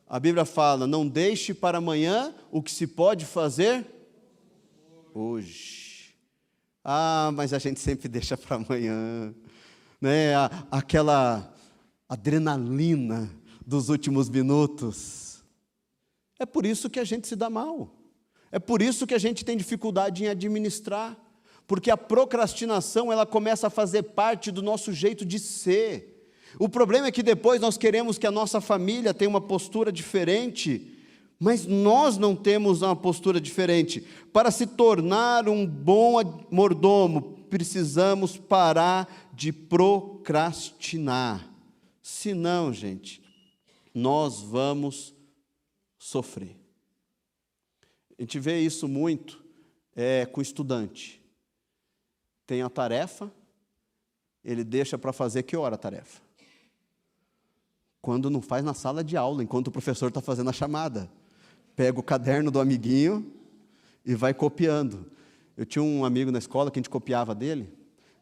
A Bíblia fala, não deixe para amanhã o que se pode fazer hoje. Ah, mas a gente sempre deixa para amanhã, né? Aquela adrenalina dos últimos minutos. É por isso que a gente se dá mal. É por isso que a gente tem dificuldade em administrar. Porque a procrastinação, ela começa a fazer parte do nosso jeito de ser. O problema é que depois nós queremos que a nossa família tenha uma postura diferente, mas nós não temos uma postura diferente. Para se tornar um bom mordomo, precisamos parar de procrastinar. Senão, gente, nós vamos sofrer. A gente vê isso muito com estudante. Tem a tarefa, ele deixa para fazer que hora a tarefa? Quando não faz na sala de aula, enquanto o professor está fazendo a chamada. Pega o caderno do amiguinho e vai copiando. Eu tinha um amigo na escola que a gente copiava dele.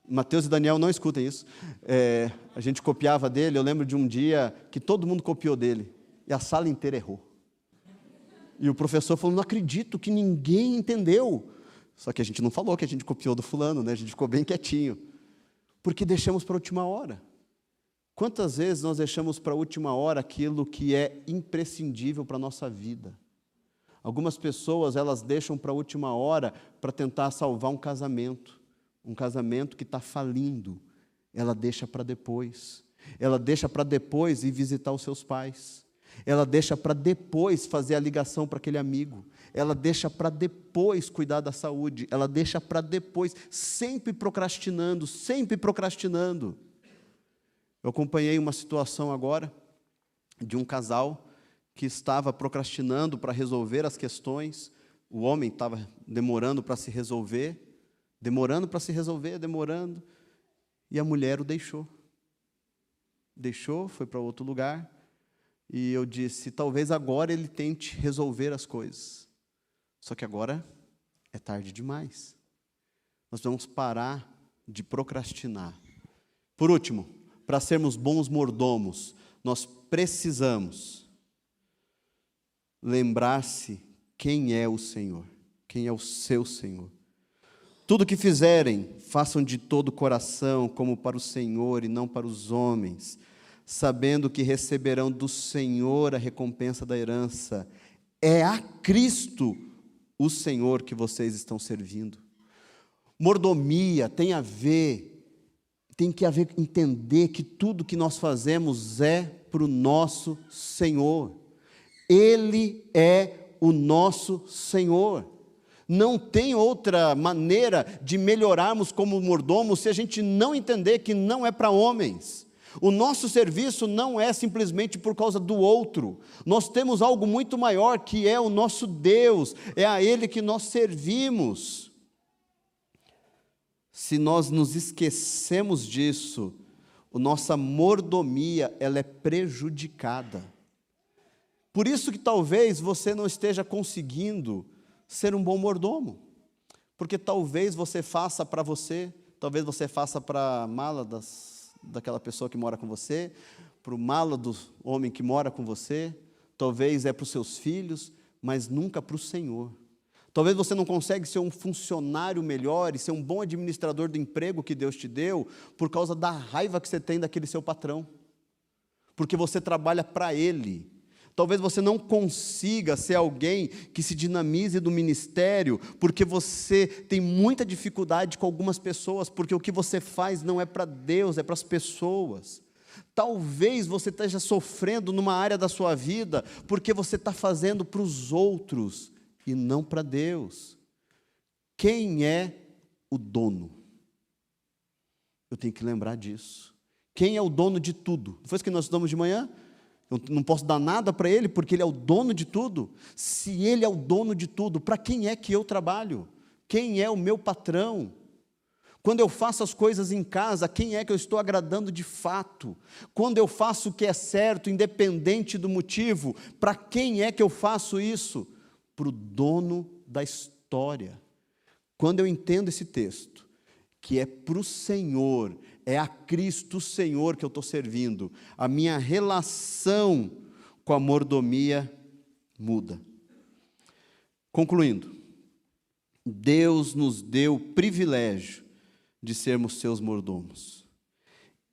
Mateus e Daniel não escutem isso. A gente copiava dele, eu lembro de um dia que todo mundo copiou dele. E a sala inteira errou. E o professor falou, não acredito que ninguém entendeu. Só que a gente não falou que a gente copiou do fulano, né? A gente ficou bem quietinho. Porque deixamos para a última hora. Quantas vezes nós deixamos para a última hora aquilo que é imprescindível para a nossa vida? Algumas pessoas, elas deixam para a última hora para tentar salvar um casamento que está falindo. Ela deixa para depois. Ela deixa para depois ir visitar os seus pais. Ela deixa para depois fazer a ligação para aquele amigo. Ela deixa para depois cuidar da saúde. Ela deixa para depois, sempre procrastinando, sempre procrastinando. Eu acompanhei uma situação agora de um casal que estava procrastinando para resolver as questões. O homem estava demorando para se resolver, demorando. E a mulher o deixou. Deixou, foi para outro lugar. E eu disse, talvez agora ele tente resolver as coisas. Só que agora é tarde demais. Nós vamos parar de procrastinar. Por último, para sermos bons mordomos, nós precisamos lembrar-se quem é o Senhor, quem é o seu Senhor. Tudo que fizerem, façam de todo o coração, como para o Senhor e não para os homens, sabendo que receberão do Senhor a recompensa da herança. É a Cristo o Senhor que vocês estão servindo. Mordomia tem que haver, entender que tudo que nós fazemos é para o nosso Senhor. Ele é o nosso Senhor. Não tem outra maneira de melhorarmos como mordomos se a gente não entender que não é para homens. O nosso serviço não é simplesmente por causa do outro. Nós temos algo muito maior, que é o nosso Deus. É a Ele que nós servimos. Se nós nos esquecemos disso, a nossa mordomia, ela é prejudicada. Por isso que talvez você não esteja conseguindo ser um bom mordomo. Porque talvez você faça para você, talvez você faça para a mala daquela pessoa que mora com você, para o mala do homem que mora com você, talvez é para os seus filhos, mas nunca para o Senhor. Talvez você não consiga ser um funcionário melhor e ser um bom administrador do emprego que Deus te deu por causa da raiva que você tem daquele seu patrão. Porque você trabalha para ele. Talvez você não consiga ser alguém que se dinamize do ministério, porque você tem muita dificuldade com algumas pessoas, porque o que você faz não é para Deus, é para as pessoas. Talvez você esteja sofrendo numa área da sua vida, porque você está fazendo para os outros e não para Deus. Quem é o dono? Eu tenho que lembrar disso. Quem é o dono de tudo? Foi isso que nós estudamos de manhã? Eu não posso dar nada para Ele, porque Ele é o dono de tudo. Se Ele é o dono de tudo, para quem é que eu trabalho? Quem é o meu patrão? Quando eu faço as coisas em casa, quem é que eu estou agradando de fato? Quando eu faço o que é certo, independente do motivo, para quem é que eu faço isso? Para o dono da história. Quando eu entendo esse texto, que é para o Senhor, é a Cristo Senhor que eu estou servindo, a minha relação com a mordomia muda. Concluindo, Deus nos deu o privilégio de sermos seus mordomos.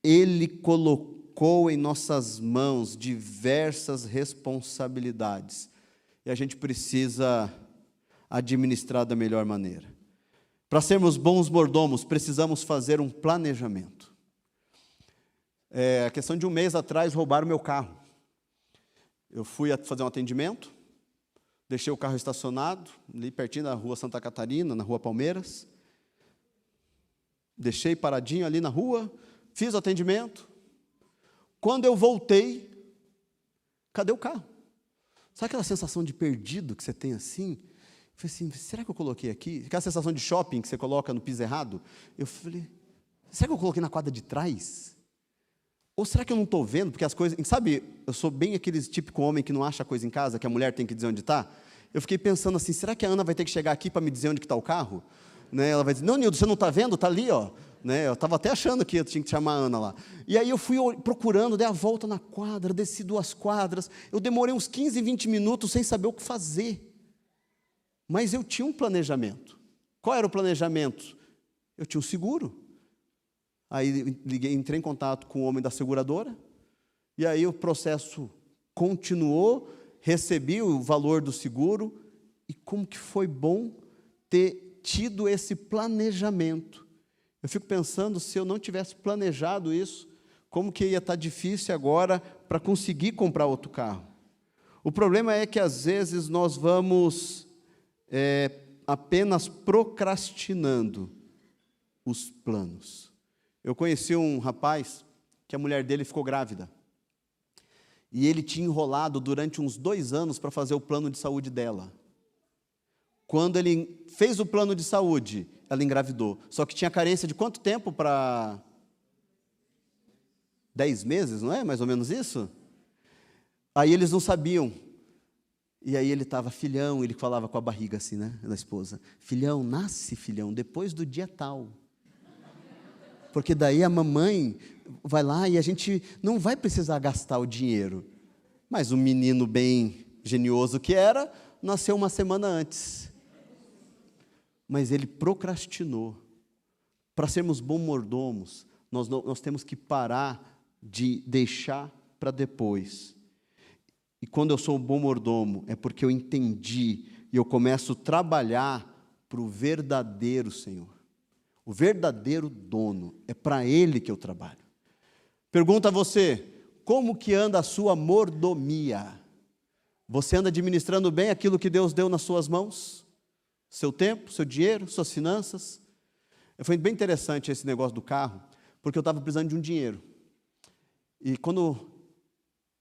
Ele colocou em nossas mãos diversas responsabilidades, e a gente precisa administrar da melhor maneira. Para sermos bons mordomos, precisamos fazer um planejamento. A questão de um mês atrás, roubaram meu carro. Eu fui fazer um atendimento, deixei o carro estacionado, ali pertinho da rua Santa Catarina, na rua Palmeiras. Deixei paradinho ali na rua, fiz o atendimento. Quando eu voltei, cadê o carro? Sabe aquela sensação de perdido que você tem assim? Eu falei assim, será que eu coloquei aqui? Aquela sensação de shopping que você coloca no piso errado. Eu falei, será que eu coloquei na quadra de trás? Ou será que eu não estou vendo? Porque as coisas... Sabe, eu sou bem aquele típico homem que não acha coisa em casa, que a mulher tem que dizer onde está. Eu fiquei pensando assim, será que a Ana vai ter que chegar aqui para me dizer onde está o carro? Né? Ela vai dizer, não, Nildo, você não está vendo? Está ali, ó. Né? Eu estava até achando que eu tinha que chamar a Ana lá. E aí eu fui procurando, dei a volta na quadra, desci 2 quadras. Eu demorei uns 15, 20 minutos sem saber o que fazer. Mas eu tinha um planejamento. Qual era o planejamento? Eu tinha um seguro. Aí entrei em contato com o homem da seguradora, e aí o processo continuou, recebi o valor do seguro, e como que foi bom ter tido esse planejamento. Eu fico pensando, se eu não tivesse planejado isso, como que ia estar difícil agora para conseguir comprar outro carro. O problema é que às vezes nós vamos apenas procrastinando os planos. Eu conheci um rapaz que a mulher dele ficou grávida. E ele tinha enrolado durante uns 2 anos para fazer o plano de saúde dela. Quando ele fez o plano de saúde, ela engravidou. Só que tinha carência de quanto tempo para... 10 meses, não é? Mais ou menos isso? Aí eles não sabiam. E aí ele estava, filhão, ele falava com a barriga assim, né, da esposa. Filhão, nasce, filhão, depois do dia tal. Porque daí a mamãe vai lá e a gente não vai precisar gastar o dinheiro. Mas o menino bem genioso que era, nasceu 1 semana antes. Mas ele procrastinou. Para sermos bons mordomos, nós temos que parar de deixar para depois. E quando eu sou um bom mordomo, é porque eu entendi e eu começo a trabalhar para o verdadeiro Senhor. O verdadeiro dono, é para Ele que eu trabalho. Pergunta a você, como que anda a sua mordomia? Você anda administrando bem aquilo que Deus deu nas suas mãos? Seu tempo, seu dinheiro, suas finanças? Foi bem interessante esse negócio do carro, porque eu estava precisando de um dinheiro. E quando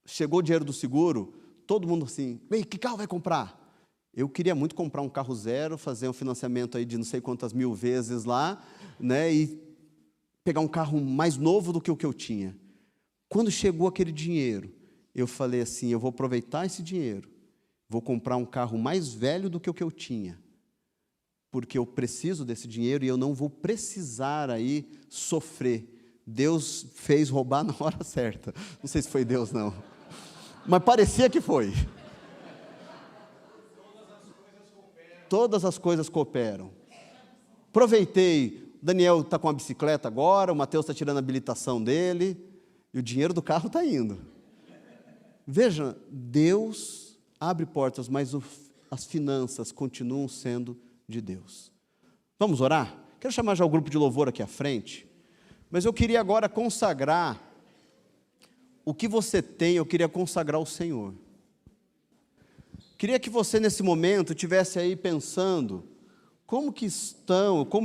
chegou o dinheiro do seguro, todo mundo assim, ei, que carro vai comprar? Eu queria muito comprar um carro zero, fazer um financiamento aí de não sei quantas mil vezes lá, né, e pegar um carro mais novo do que o que eu tinha. Quando chegou aquele dinheiro, eu falei assim, eu vou aproveitar esse dinheiro, vou comprar um carro mais velho do que o que eu tinha, porque eu preciso desse dinheiro e eu não vou precisar aí sofrer. Deus fez roubar na hora certa. Não sei se foi Deus, não. Mas parecia que foi. Todas as coisas cooperam. Aproveitei, o Daniel está com a bicicleta agora, o Mateus está tirando a habilitação dele, e o dinheiro do carro está indo. Veja, Deus abre portas, mas as finanças continuam sendo de Deus. Vamos orar? Quero chamar já o grupo de louvor aqui à frente, mas eu queria agora consagrar o que você tem, eu queria consagrar ao Senhor. Queria que você nesse momento estivesse aí pensando, como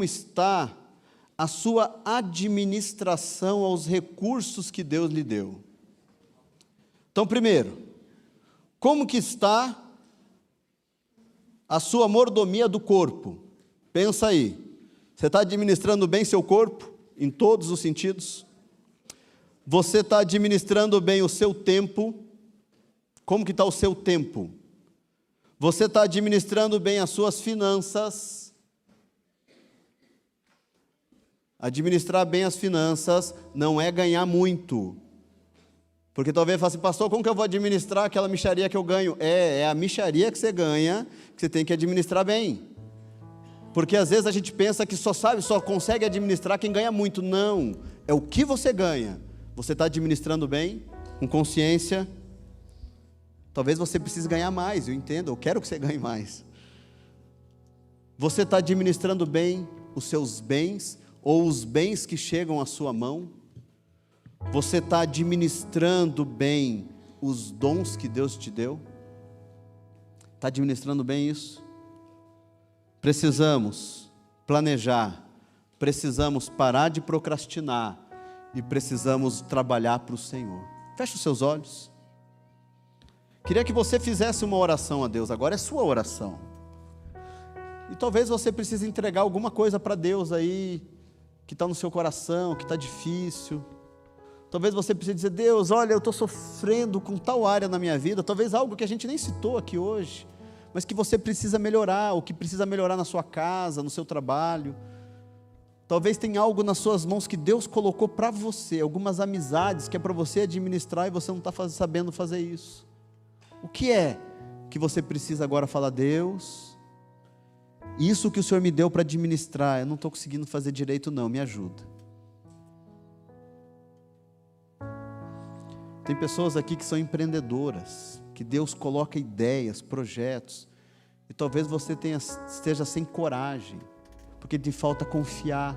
está a sua administração aos recursos que Deus lhe deu. Então, primeiro, como que está a sua mordomia do corpo? Pensa aí, você está administrando bem seu corpo, em todos os sentidos? Você está administrando bem o seu tempo? Como que está o seu tempo? Você está administrando bem as suas finanças? Administrar bem as finanças não é ganhar muito. Porque talvez fale assim, pastor, como que eu vou administrar aquela mixaria que eu ganho? É a mixaria que você ganha, que você tem que administrar bem. Porque às vezes a gente pensa que só consegue administrar quem ganha muito. Não, é o que você ganha. Você está administrando bem, com consciência. Talvez você precise ganhar mais, eu entendo, eu quero que você ganhe mais. Você está administrando bem os seus bens, ou os bens que chegam à sua mão? Você está administrando bem os dons que Deus te deu? Está administrando bem isso? Precisamos planejar, precisamos parar de procrastinar e precisamos trabalhar para o Senhor. Feche os seus olhos. Queria que você fizesse uma oração a Deus, agora é sua oração. E talvez você precise entregar alguma coisa para Deus aí, que está no seu coração, que está difícil. Talvez você precise dizer, Deus, olha, eu estou sofrendo com tal área na minha vida, talvez algo que a gente nem citou aqui hoje, mas que você precisa melhorar, ou que precisa melhorar na sua casa, no seu trabalho. Talvez tenha algo nas suas mãos que Deus colocou para você, algumas amizades que é para você administrar e você não está sabendo fazer isso. O que é que você precisa agora falar, Deus, isso que o Senhor me deu para administrar, eu não estou conseguindo fazer direito não, me ajuda. Tem pessoas aqui que são empreendedoras, que Deus coloca ideias, projetos, e talvez você esteja sem coragem, porque te falta confiar.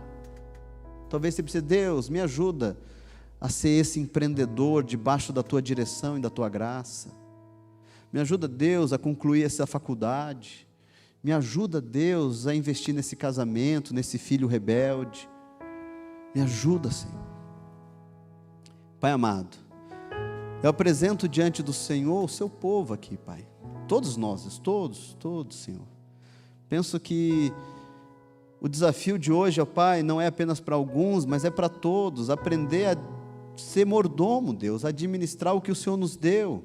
Talvez você precise, Deus, me ajuda a ser esse empreendedor debaixo da tua direção e da tua graça. Me ajuda, Deus, a concluir essa faculdade. Me ajuda, Deus, a investir nesse casamento, nesse filho rebelde. Me ajuda, Senhor. Pai amado, eu apresento diante do Senhor o seu povo aqui, Pai. Todos nós, todos, Senhor. Penso que o desafio de hoje, ó Pai, não é apenas para alguns, mas é para todos. Aprender a ser mordomo, Deus, a administrar o que o Senhor nos deu.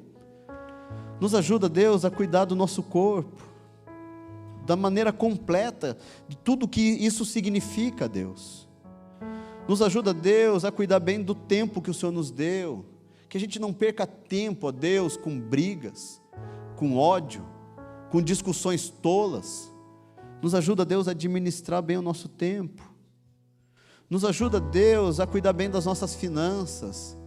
Nos ajuda, Deus, a cuidar do nosso corpo, da maneira completa, de tudo que isso significa, Deus. Nos ajuda, Deus, a cuidar bem do tempo que o Senhor nos deu, que a gente não perca tempo, ó Deus, com brigas, com ódio, com discussões tolas. Nos ajuda, Deus, a administrar bem o nosso tempo. Nos ajuda, Deus, a cuidar bem das nossas finanças.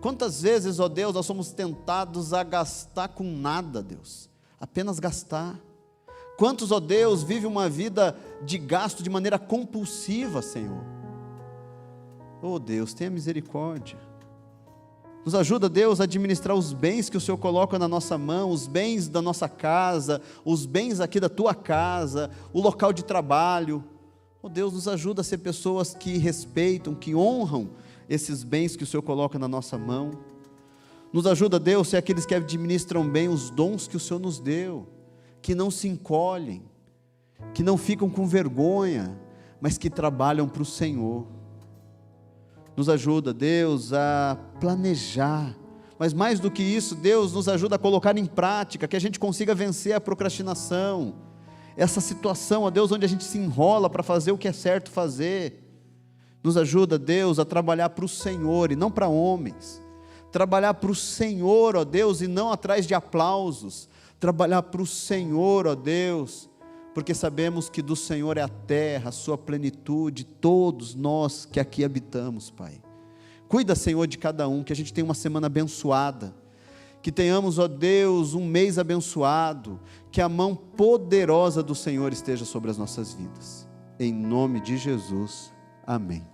Quantas vezes, ó Deus, nós somos tentados a gastar com nada, Deus, apenas gastar. Quantos, ó Deus, vivem uma vida de gasto de maneira compulsiva, Senhor? Oh Deus, tenha misericórdia. Nos ajuda, Deus, a administrar os bens que o Senhor coloca na nossa mão, os bens da nossa casa, os bens aqui da tua casa, o local de trabalho. Oh Deus, nos ajuda a ser pessoas que respeitam, que honram esses bens que o Senhor coloca na nossa mão. Nos ajuda, Deus, a ser aqueles que administram bem os dons que o Senhor nos deu, que não se encolhem, que não ficam com vergonha, mas que trabalham para o Senhor. Nos ajuda, Deus, a planejar, mas mais do que isso, Deus nos ajuda a colocar em prática, que a gente consiga vencer a procrastinação, essa situação, ó Deus, onde a gente se enrola para fazer o que é certo fazer. Nos ajuda, Deus, a trabalhar para o Senhor e não para homens, trabalhar para o Senhor, ó Deus, e não atrás de aplausos, trabalhar para o Senhor, ó Deus, porque sabemos que do Senhor é a terra, a sua plenitude, todos nós que aqui habitamos, Pai. Cuida, Senhor, de cada um, que a gente tenha uma semana abençoada, que tenhamos, ó Deus, um mês abençoado, que a mão poderosa do Senhor esteja sobre as nossas vidas. Em nome de Jesus, amém.